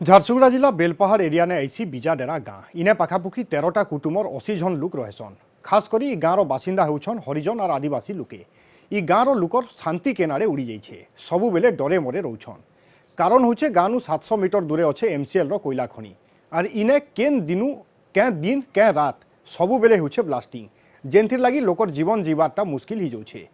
झारसुगुड़ा जिला बेलपहाड़ एरिया ने ऐसी बिजाडेरा गाँ इने पाखापुखी 13टा कुटुमर 80 जन लोक रहेसन। खास करी ई गाँवर बासिंदा होउछन हरिजन और आदिवासी लोके। ई गाँवर लोकर शांति केनारे उड़ी जाइछे, सबु बेले डरे मरे रहउछन। कारण होचे गाँनु 700 मीटर दूरे अच्छे MCL रो कोयला खनि और इने केन दिन कें रात सबु बेले होउछे ब्लास्टिंग, जेंथिर लागी लोकर जीवन जीवारटा मुश्किल ही जाउछे।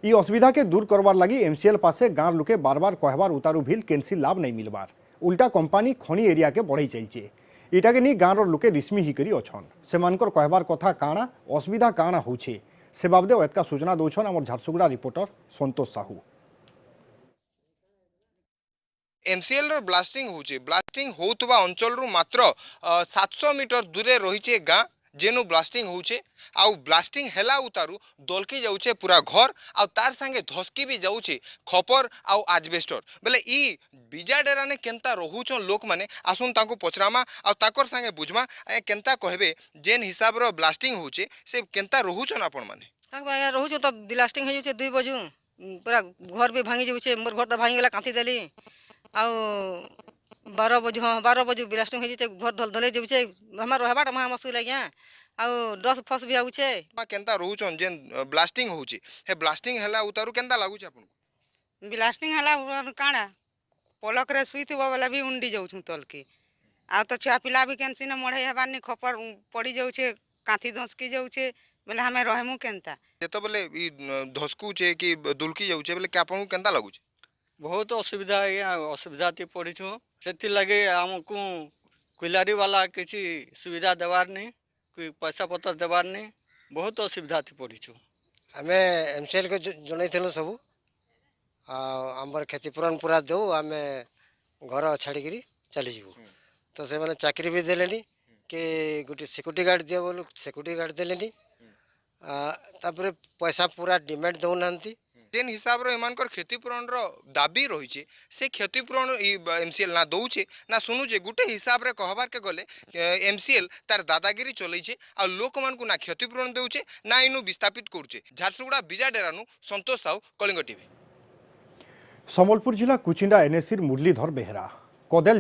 ई असुविधा के दूर करवार लागी MCL पासे गाँव लोके बार बार कहबार उतारू भील केनसी लाभ नहीं मिलबार। उल्टा कंपानी खनि एरिया के बढ़ई चलचे। इटा के नहीं गाँवर लोके रिश्मी ही करी अछन। सेमानकर कहबार कथा काना असुविधा काना होछे से बाबदे एतका सूचना दौछन आमर झारसुगुड़ा रिपोर्टर संतोष साहू। MCL रो ब्लास्टिंग होचे। ब्लास्टिंग होतबा अंचल रु मात्र 700 मीटर दूरे रहिचे गाँ जेनु ब्लास्टिंग होचे। आउ ब्लास्टिंग हेला उतारू दलकी जाउचे पूरा घर आउ तार संगे धसकी भी जाउचे खपर आउ आजबेस्टर। बेले ई बिजा डेरा ने केनता रहुचन लोक माने आसुन ताको पचरामा आउ ताकर संगे बुझमा केनता कहबे जेन हिसाब रो ब्लास्टिंग होचे से केनता रहुचन आपन माने। ताको या रहुचो त ब्लास्टिंग हे जाउचे 2 बजू पूरा घर भी भांगी जाउचे। मोर घर त भांगी गेला कांथी देली आउ 12 बजू ब्लास्टिंग हे जाउचे घर धल धले जाउचे। हमर रहबाटा महा मुश्किल लाग्या आउ डस फस भी आउचे। केनता रहुचन जेन ब्लास्टिंग होचे हे ब्लास्टिंग हेला उतारू केनता लागुचे आपन ब्लास्टिंग हला काଣା पलक रे सुईथबो वाला भी उंडी जाउछु तल के आ तो छुआ पिला भी केनसी न मढ़े हबानी खपर पड़ी जाउछे कांथी धसकी जाउछे बेले हमें रहमु केनता जेतो बेले ई धसकुचे कि दुलकी जाउचे बेले के आपन केनता लागुचे। बहुत असुविधा है, असुविधा ती पड़ीछु से लगे आमको कोइलारी वाला किसी सुविधा देवार नहीं, कोई पैसा पतर देवार नहीं, बहुत असुविधा थी पड़ीछु। आम MCL को जनई सबू आमर क्षतिपूरण पूरा दो आम घर छाड़ी चली जीवु तो से मैंने चाकरी भी देलेनी कि गोटे सिक्यूरिटी गार्ड दियो बोलू सिक्यूरिटी गार्ड देलेनी तापर पैसा पूरा डिमांड दौना जेन हिसाब रो एमानकर क्षतिपूरण रो दाबी रहिचे से क्षतिपूरण MCL ना दउचे ना सुनुचे। गुटे हिसाब रे कहबार के गले MCL तार दादागिरी चलैछे आ लोक मान को ना क्षतिपूरण देउचे ना इनु विस्थापित करूचे। झारसुगुड़ा बिजा डेरानु संतोष साहू, कलिंग टीवी। सम्बलपुर जिला कुचिंडा NSC मुरलीधर बेहरा कदेल